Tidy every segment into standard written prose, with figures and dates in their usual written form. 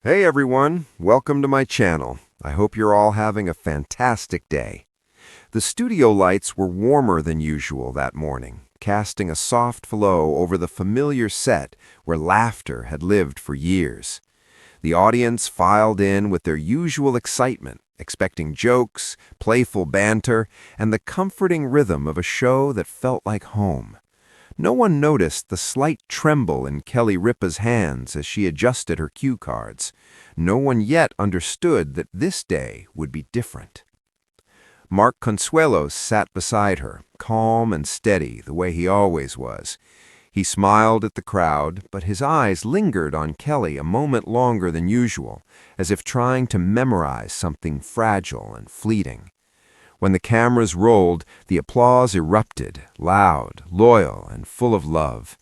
Hey everyone, welcome to my channel. I hope you're all having a fantastic day. The studio lights were warmer than usual that morning, casting a soft glow over the familiar set where laughter had lived for years. The audience filed in with their usual excitement, expecting jokes, playful banter, and the comforting rhythm of a show that felt like home. No one noticed the slight tremble in Ripa's hands as she adjusted her cue cards. No one yet understood that this day would be different. Mark Consuelos sat beside her, calm and steady the way he always was. He smiled at the crowd, but his eyes lingered on Kelly a moment longer than usual, as if trying to memorize something fragile and fleeting. When the cameras rolled, the applause erupted, loud, loyal, and full of love.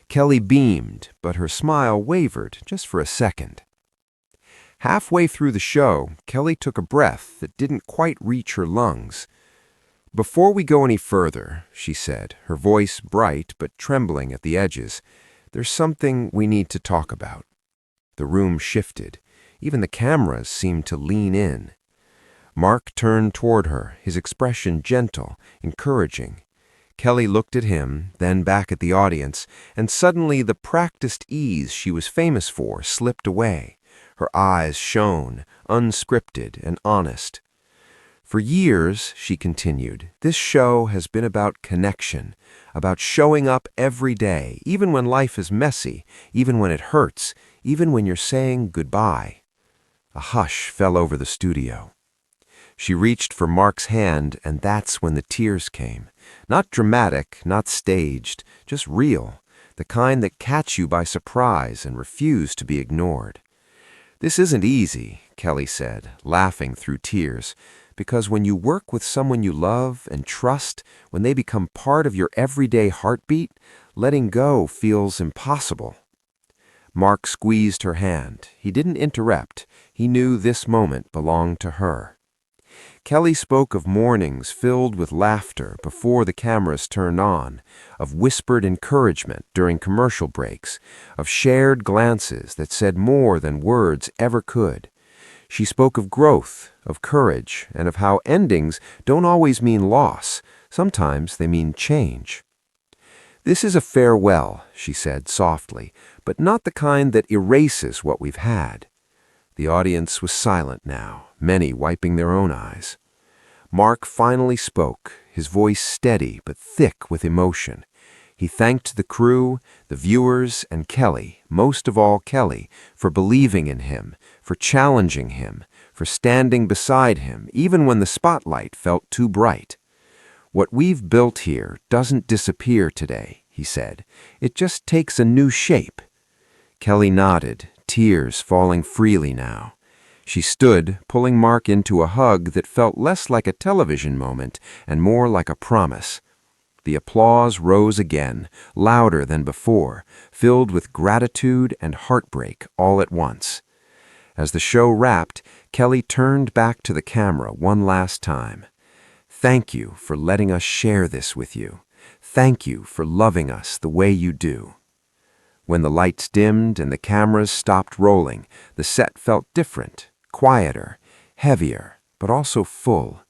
Kelly beamed, but her smile wavered just for a second. Halfway through the show, Kelly took a breath that didn't quite reach her lungs. "Before we go any further," she said, her voice bright but trembling at the edges, "there's something we need to talk about." The room shifted. Even the cameras seemed to lean in. Mark turned toward her, his expression gentle, encouraging. Kelly looked at him, then back at the audience, and suddenly the practiced ease she was famous for slipped away. Her eyes shone, unscripted and honest. "For years," she continued, "this show has been about connection, about showing up every day, even when life is messy, even when it hurts, even when you're saying goodbye." A hush fell over the studio. She reached for Mark's hand, and that's when the tears came. Not dramatic, not staged, just real, the kind that catch you by surprise and refuse to be ignored. "This isn't easy," Kelly said, laughing through tears, "because when you work with someone you love and trust, when they become part of your everyday heartbeat, letting go feels impossible." Mark squeezed her hand. He didn't interrupt. He knew this moment belonged to her. Kelly spoke of mornings filled with laughter before the cameras turned on, of whispered encouragement during commercial breaks, of shared glances that said more than words ever could. She spoke of growth, of courage, and of how endings don't always mean loss. Sometimes they mean change. "This is a farewell," she said softly, "but not the kind that erases what we've had." The audience was silent now, many wiping their own eyes. Mark finally spoke, his voice steady but thick with emotion. He thanked the crew, the viewers, and Kelly, most of all Kelly, for believing in him, for challenging him, for standing beside him, even when the spotlight felt too bright. "What we've built here doesn't disappear today," he said. "It just takes a new shape." Kelly nodded, tears falling freely now. She stood, pulling Mark into a hug that felt less like a television moment and more like a promise. The applause rose again, louder than before, filled with gratitude and heartbreak all at once. As the show wrapped, Kelly turned back to the camera one last time. "Thank you for letting us share this with you. Thank you for loving us the way you do." When the lights dimmed and the cameras stopped rolling, the set felt different, quieter, heavier, but also full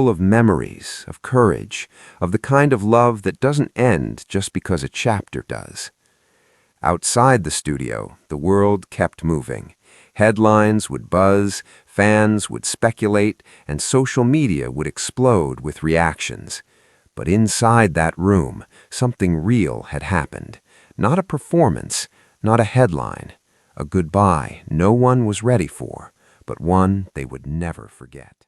of memories, of courage, of the kind of love that doesn't end just because a chapter does. Outside the studio, the world kept moving. Headlines would buzz, fans would speculate, and social media would explode with reactions. But inside that room, something real had happened. Not a performance, not a headline, a goodbye no one was ready for, but one they would never forget.